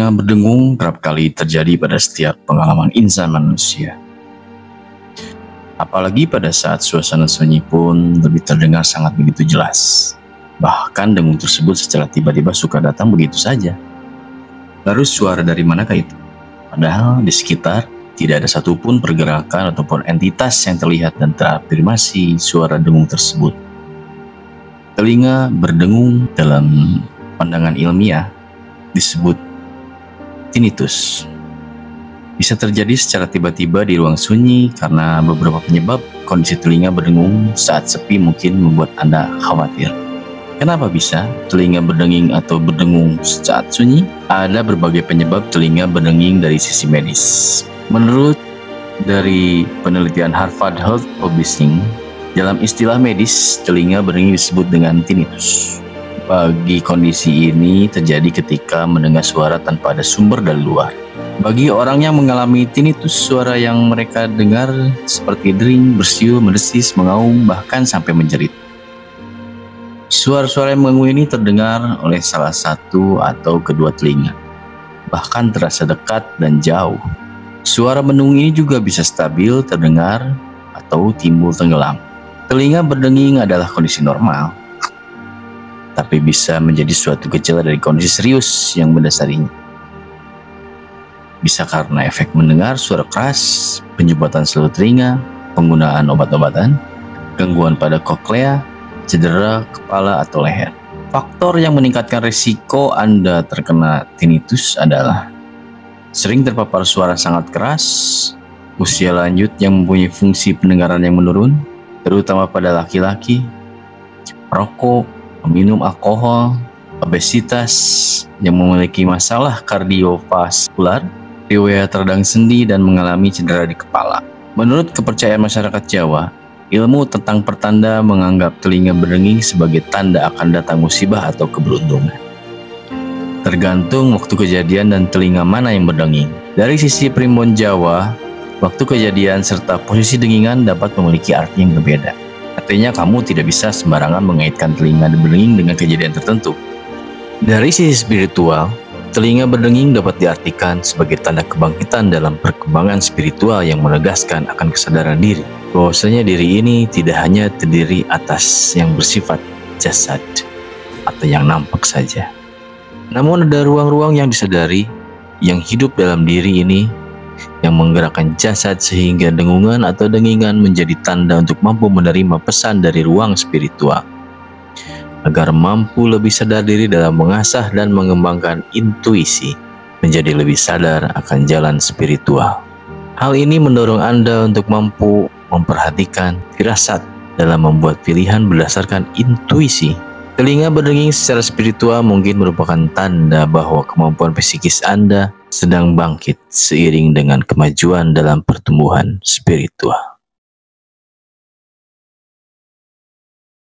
Telinga berdengung kerap kali terjadi pada setiap pengalaman insan manusia. Apalagi pada saat suasana sunyi pun lebih terdengar sangat begitu jelas. Bahkan dengung tersebut secara tiba-tiba suka datang begitu saja. Lalu suara dari manakah itu? Padahal di sekitar tidak ada satupun pergerakan ataupun entitas yang terlihat dan terafirmasi suara dengung tersebut. Telinga berdengung dalam pandangan ilmiah disebut tinnitus. Bisa terjadi secara tiba-tiba di ruang sunyi karena beberapa penyebab. Kondisi telinga berdengung saat sepi mungkin membuat Anda khawatir. Kenapa bisa telinga berdenging atau berdengung saat sunyi? Ada berbagai penyebab telinga berdenging dari sisi medis. Menurut dari penelitian Harvard Health Publishing, dalam istilah medis, telinga berdenging disebut dengan tinnitus. Bagi kondisi ini terjadi ketika mendengar suara tanpa ada sumber dari luar. Bagi orang yang mengalami tinnitus, suara yang mereka dengar seperti dering, bersiul, mendesis, mengaum, bahkan sampai menjerit. Suara-suara yang mengganggu ini terdengar oleh salah satu atau kedua telinga, bahkan terasa dekat dan jauh. Suara mendengung ini juga bisa stabil terdengar atau timbul tenggelam. Telinga berdenging adalah kondisi normal, tapi bisa menjadi suatu gejala dari kondisi serius yang mendasarinya. Bisa karena efek mendengar suara keras, penyumbatan seluruh telinga, penggunaan obat-obatan, gangguan pada koklea, cedera kepala atau leher. Faktor yang meningkatkan risiko Anda terkena tinnitus adalah sering terpapar suara sangat keras, usia lanjut yang mempunyai fungsi pendengaran yang menurun, terutama pada laki-laki, perokok, minum alkohol, obesitas yang memiliki masalah kardiovaskular, riwayat radang sendi, dan mengalami cedera di kepala. Menurut kepercayaan masyarakat Jawa, ilmu tentang pertanda menganggap telinga berdenging sebagai tanda akan datang musibah atau keberuntungan. Tergantung waktu kejadian dan telinga mana yang berdenging. Dari sisi primbon Jawa, waktu kejadian serta posisi dengingan dapat memiliki arti yang berbeda. Artinya kamu tidak bisa sembarangan mengaitkan telinga berdenging dengan kejadian tertentu. Dari sisi spiritual, telinga berdenging dapat diartikan sebagai tanda kebangkitan dalam perkembangan spiritual yang menegaskan akan kesadaran diri. Bahwasanya diri ini tidak hanya terdiri atas yang bersifat jasad atau yang nampak saja. Namun ada ruang-ruang yang disadari, yang hidup dalam diri ini, yang menggerakkan jasad sehingga dengungan atau dengingan menjadi tanda untuk mampu menerima pesan dari ruang spiritual. Agar mampu lebih sadar diri dalam mengasah dan mengembangkan intuisi, menjadi lebih sadar akan jalan spiritual. Hal ini mendorong Anda untuk mampu memperhatikan firasat dalam membuat pilihan berdasarkan intuisi. Telinga berdenging secara spiritual mungkin merupakan tanda bahwa kemampuan psikis Anda sedang bangkit seiring dengan kemajuan dalam pertumbuhan spiritual.